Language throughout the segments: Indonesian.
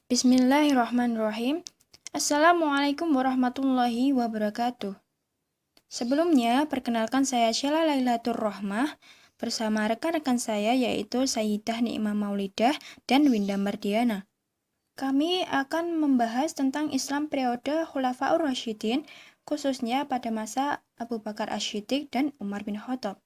Bismillahirrahmanirrahim. Assalamualaikum warahmatullahi wabarakatuh. Sebelumnya, perkenalkan saya Sheila Lailatul Rohmah bersama rekan-rekan saya yaitu Sayyidah Ni'mah Maulidah dan Winda Mardiana. Kami akan membahas tentang Islam periode Khulafaur Rasyidin, khususnya pada masa Abu Bakar Asy-Syiddiq dan Umar bin Khattab.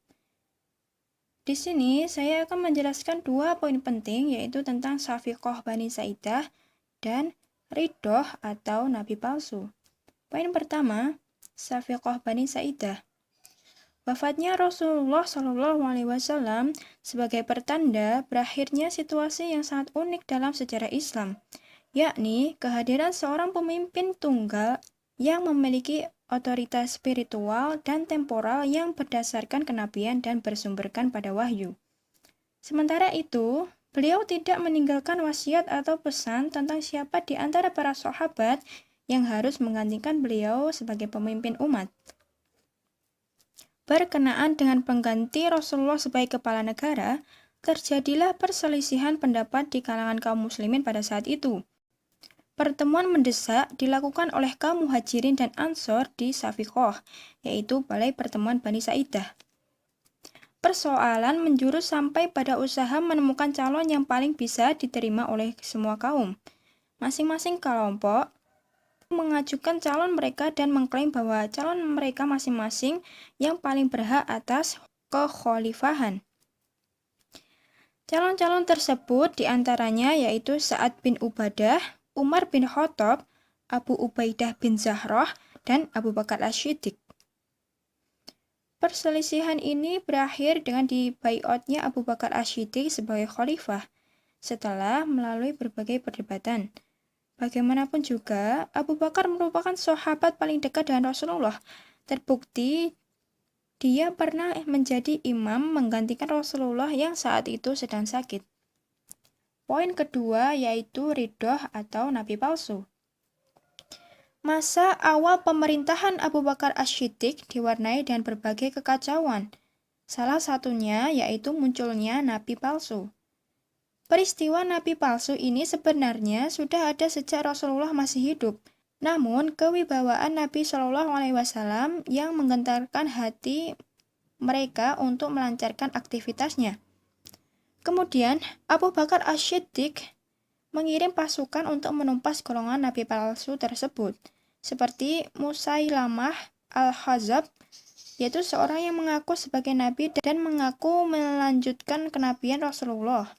Di sini saya akan menjelaskan dua poin penting yaitu tentang Syafiqah Bani Sa'idah dan Ridhoh atau Nabi palsu. Poin pertama, Syafiqah Bani Sa'idah. Wafatnya Rasulullah SAW sebagai pertanda berakhirnya situasi yang sangat unik dalam sejarah Islam, yakni kehadiran seorang pemimpin tunggal yang memiliki otoritas spiritual dan temporal yang berdasarkan kenabian dan bersumberkan pada wahyu. Sementara itu, beliau tidak meninggalkan wasiat atau pesan tentang siapa di antara para sahabat yang harus menggantikan beliau sebagai pemimpin umat. Berkenaan dengan pengganti Rasulullah sebagai kepala negara, terjadilah perselisihan pendapat di kalangan kaum muslimin pada saat itu. Pertemuan mendesak dilakukan oleh kaum muhajirin dan ansor di Syafiqah, yaitu Balai Pertemuan Bani Sa'idah. Persoalan menjurus sampai pada usaha menemukan calon yang paling bisa diterima oleh semua kaum. Masing-masing kelompok mengajukan calon mereka dan mengklaim bahwa calon mereka masing-masing yang paling berhak atas kekhalifahan. Calon-calon tersebut diantaranya yaitu Sa'ad bin Ubadah, Umar bin Khattab, Abu Ubaidah bin Zahrah, dan Abu Bakar Asy-Syiddiq. Perselisihan ini berakhir dengan dibaiatnya Abu Bakar Asy-Syiddiq sebagai khalifah setelah melalui berbagai perdebatan. Bagaimanapun juga, Abu Bakar merupakan sahabat paling dekat dengan Rasulullah. Terbukti dia pernah menjadi imam menggantikan Rasulullah yang saat itu sedang sakit. Poin kedua yaitu Ridhoh atau Nabi palsu. Masa awal pemerintahan Abu Bakar Asy-Syiddiq diwarnai dengan berbagai kekacauan. Salah satunya yaitu munculnya Nabi palsu. Peristiwa Nabi palsu ini sebenarnya sudah ada sejak Rasulullah masih hidup. Namun, kewibawaan Nabi SAW yang menggentarkan hati mereka untuk melancarkan aktivitasnya. Kemudian, Abu Bakar Asy-Syiddiq mengirim pasukan untuk menumpas golongan nabi palsu tersebut, seperti Musailamah al-Khazzab, yaitu seorang yang mengaku sebagai nabi dan mengaku melanjutkan kenabian Rasulullah.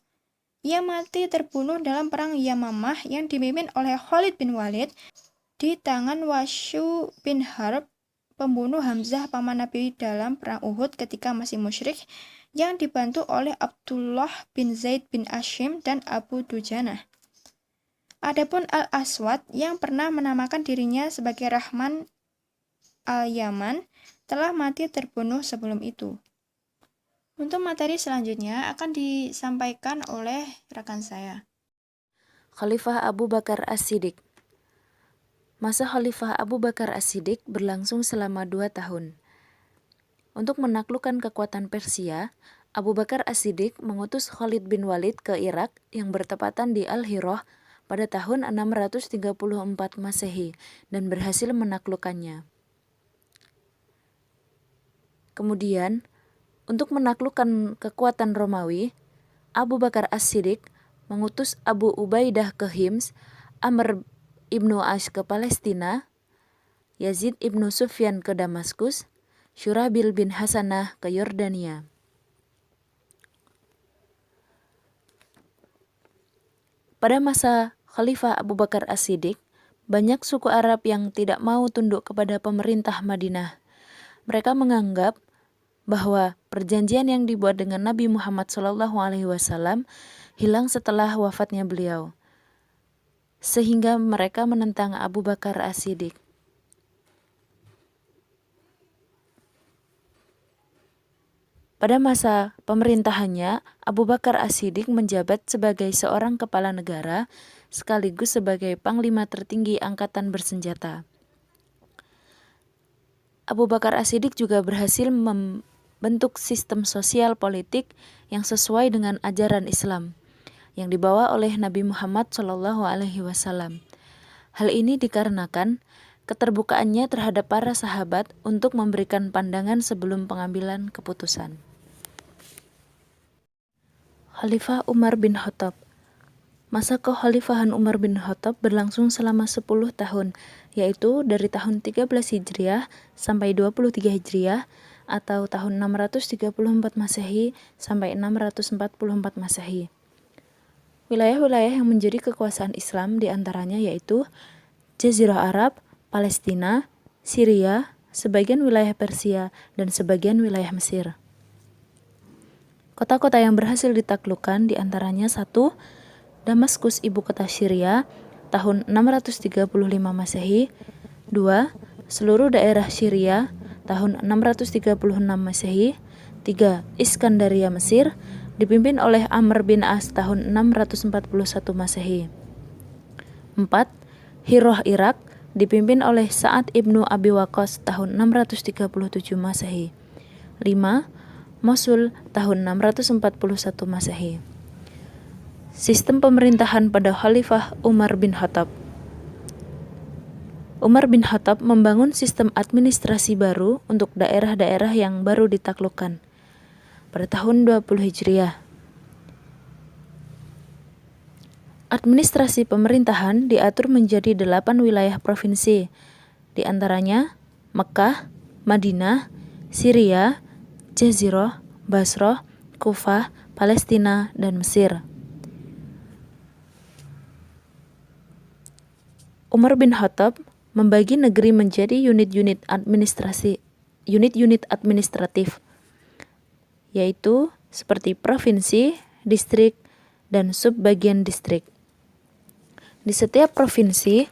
Ia mati terbunuh dalam perang Yamamah yang dipimpin oleh Khalid bin Walid di tangan Wasyu bin Harb, pembunuh Hamzah paman Nabi dalam perang Uhud ketika masih musyrik, yang dibantu oleh Abdullah bin Zaid bin Ashim dan Abu Dujanah. Adapun Al-Aswad yang pernah menamakan dirinya sebagai Rahman al-Yaman telah mati terbunuh sebelum itu. Untuk materi selanjutnya akan disampaikan oleh rekan saya. Khalifah Abu Bakar As-Siddiq. Masa Khalifah Abu Bakar As-Siddiq berlangsung selama 2 tahun. Untuk menaklukkan kekuatan Persia, Abu Bakar As-Siddiq mengutus Khalid bin Walid ke Irak yang bertepatan di Al-Hirah pada tahun 634 Masehi dan berhasil menaklukkannya. Kemudian, untuk menaklukkan kekuatan Romawi, Abu Bakar As-Siddiq mengutus Abu Ubaidah ke Hims, Amr ibnu As ke Palestina, Yazid ibnu Sufyan ke Damaskus, Syurabil bin Hasanah ke Yordania. Pada masa Khalifah Abu Bakar As-Siddiq, banyak suku Arab yang tidak mau tunduk kepada pemerintah Madinah. Mereka menganggap bahwa perjanjian yang dibuat dengan Nabi Muhammad SAW hilang setelah wafatnya beliau, sehingga mereka menentang Abu Bakar As-Siddiq. Pada masa pemerintahannya, Abu Bakar As-Siddiq menjabat sebagai seorang kepala negara sekaligus sebagai panglima tertinggi angkatan bersenjata. Abu Bakar As-Siddiq juga berhasil membentuk sistem sosial politik yang sesuai dengan ajaran Islam yang dibawa oleh Nabi Muhammad SAW. Hal ini dikarenakan keterbukaannya terhadap para sahabat untuk memberikan pandangan sebelum pengambilan keputusan. Khalifah Umar bin Khattab. Masa kekhalifahan Umar bin Khattab berlangsung selama 10 tahun, yaitu dari tahun 13 Hijriah sampai 23 Hijriah atau tahun 634 Masehi sampai 644 Masehi. Wilayah-wilayah yang menjadi kekuasaan Islam diantaranya yaitu Jazirah Arab, Palestina, Syria, sebagian wilayah Persia, dan sebagian wilayah Mesir. Kota-kota yang berhasil ditaklukkan diantaranya 1. Damaskus, ibu kota Syria, tahun 635 Masehi. 2. Seluruh daerah Syria, tahun 636 Masehi. 3. Iskandaria, Mesir, dipimpin oleh Amr bin As tahun 641 Masehi. 4. Hiroh, Irak, dipimpin oleh Sa'ad ibnu Abi Waqqas tahun 637 Masehi. 5. Mosul tahun 641 Masehi. Sistem pemerintahan pada Khalifah Umar bin Khattab. Umar bin Khattab membangun sistem administrasi baru untuk daerah-daerah yang baru ditaklukkan pada tahun 20 Hijriah. Administrasi pemerintahan diatur menjadi 8 wilayah provinsi, di antaranya Mekah, Madinah, Syria, Jazirah, Basrah, Kufah, Palestina, dan Mesir. Umar bin Khattab membagi negeri menjadi unit-unit administratif, yaitu seperti provinsi, distrik, dan subbagian distrik. Di setiap provinsi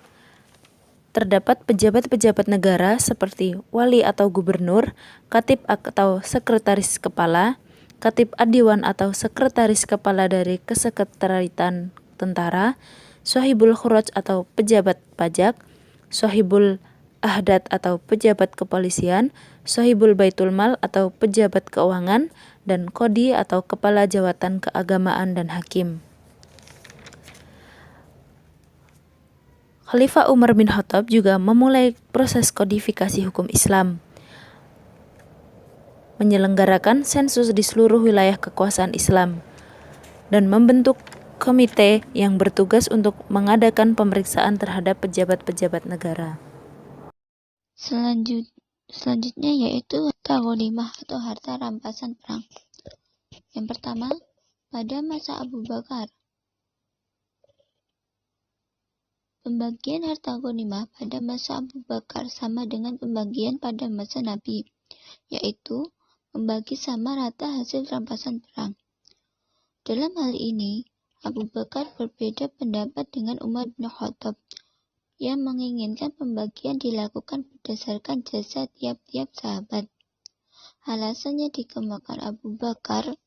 terdapat pejabat-pejabat negara seperti wali atau gubernur, katib atau sekretaris kepala, katib adiwan atau sekretaris kepala dari kesekretariatan tentara, Sohibul Khuraj atau pejabat pajak, Sohibul Ahdat atau pejabat kepolisian, Sohibul Baitul Mal atau pejabat keuangan, dan Qodi atau kepala jawatan keagamaan dan hakim. Khalifah Umar bin Khattab juga memulai proses kodifikasi hukum Islam, menyelenggarakan sensus di seluruh wilayah kekuasaan Islam, dan membentuk komite yang bertugas untuk mengadakan pemeriksaan terhadap pejabat-pejabat negara. Selanjutnya yaitu harta ghanimah atau harta rampasan perang. Yang pertama, pada masa Abu Bakar. Pembagian harta ghanimah pada masa Abu Bakar sama dengan pembagian pada masa Nabi, yaitu membagi sama rata hasil rampasan perang. Dalam hal ini, Abu Bakar berbeda pendapat dengan Umar bin Khattab yang menginginkan pembagian dilakukan berdasarkan jasa tiap-tiap sahabat. Alasan yang dikemukakan Abu Bakar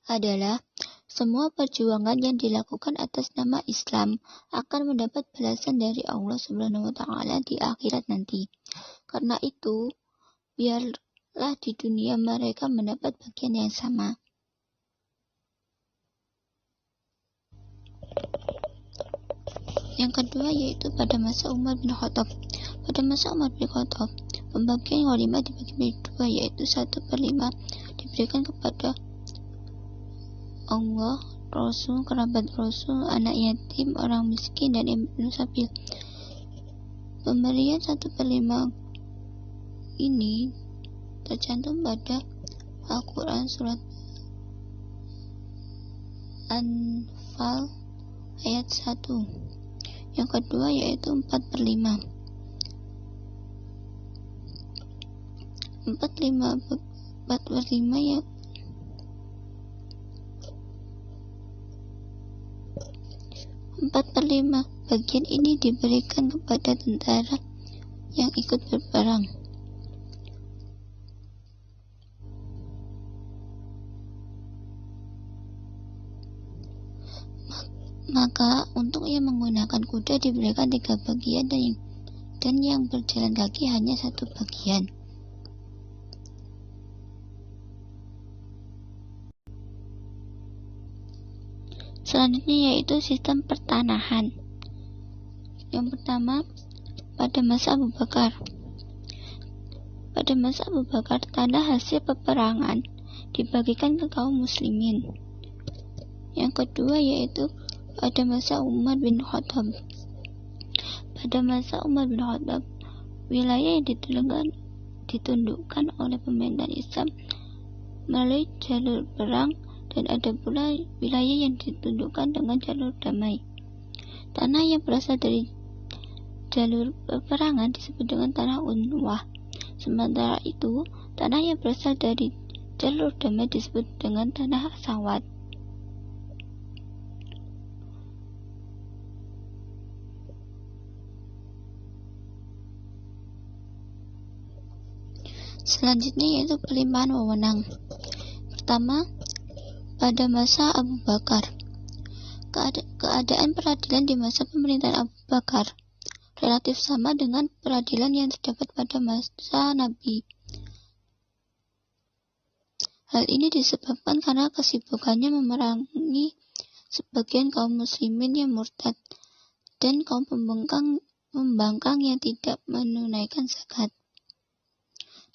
adalah semua perjuangan yang dilakukan atas nama Islam akan mendapat balasan dari Allah Subhanahu wa taala di akhirat nanti. Karena itu, biarlah di dunia mereka mendapat bagian yang sama. Yang kedua yaitu pada masa Umar bin Khattab. Pada masa Umar bin Khattab, pembagian ghanimah dibagi menjadi dua, yaitu 1/5 diberikan kepada Allah, Rasul, kerabat Rasul, anak yatim, orang miskin, dan ibnu sabil. Pemberian 1/5 ini tercantum pada Al-Quran surat Anfal ayat 1. Yang kedua yaitu 4/5. 4/5 ya. 4/5 bagian ini diberikan kepada tentara yang ikut berperang. Maka untuk yang menggunakan kuda diberikan 3 bagian dan yang dan yang berjalan kaki hanya satu bagian. Selanjutnya yaitu sistem pertanahan. Yang pertama, pada masa Abu Bakar. Pada masa Abu Bakar, tanah hasil peperangan dibagikan ke kaum muslimin. Yang kedua yaitu pada masa Umar bin Khattab. Pada masa Umar bin Khattab, wilayah yang ditundukkan oleh pemerintahan Islam melalui jalur perang, dan ada pula wilayah yang ditundukkan dengan jalur damai. Tanah yang berasal dari jalur peperangan disebut dengan tanah unwah. Sementara itu, tanah yang berasal dari jalur damai disebut dengan tanah sawat. Selanjutnya yaitu pelimpahan wewenang. Pertama, pada masa Abu Bakar, keadaan peradilan di masa pemerintahan Abu Bakar relatif sama dengan peradilan yang terdapat pada masa Nabi. Hal ini disebabkan karena kesibukannya memerangi sebagian kaum muslimin yang murtad dan kaum pembangkang yang tidak menunaikan zakat.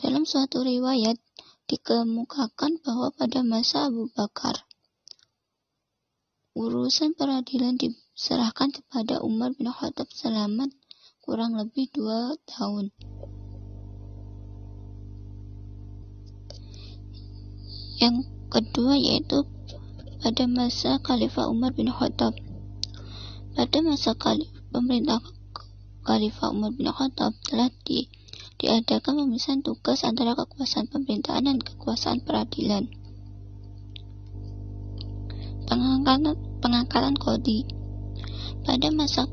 Dalam suatu riwayat dikemukakan bahwa pada masa Abu Bakar, urusan peradilan diserahkan kepada Umar bin Khattab selama kurang lebih 2 tahun. Yang kedua yaitu pada masa Khalifah Umar bin Khattab. Pada masa pemerintah Khalifah Umar bin Khattab telah diadakan pemisahan tugas antara kekuasaan pemerintahan dan kekuasaan peradilan. Pengangkatan qadhi. Pada masa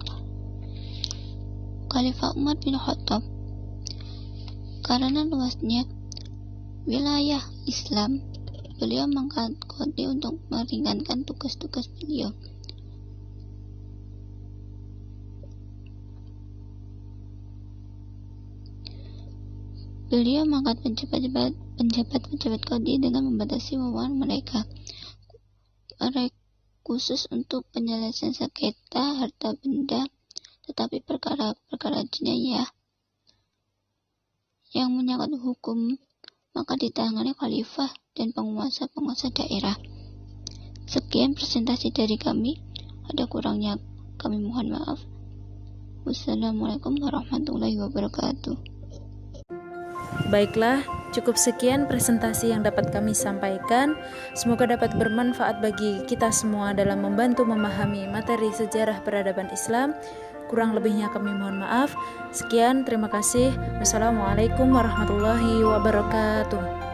Khalifah Umar bin Khattab, karena luasnya wilayah Islam, beliau mengangkat qadhi untuk meringankan tugas-tugas beliau. Beliau mengangkat penjabat qadhi dengan membatasi wewenang mereka khusus untuk penyelesaian sengketa harta benda, tetapi perkara jinayah yang menyangkut hukum maka ditangani khalifah dan penguasa daerah. Sekian presentasi dari kami. Ada kurangnya kami mohon maaf. Wassalamualaikum warahmatullahi wabarakatuh. Baiklah, cukup sekian presentasi yang dapat kami sampaikan. Semoga dapat bermanfaat bagi kita semua dalam membantu memahami materi sejarah peradaban Islam. Kurang lebihnya kami mohon maaf. Sekian, terima kasih. Wassalamualaikum warahmatullahi wabarakatuh.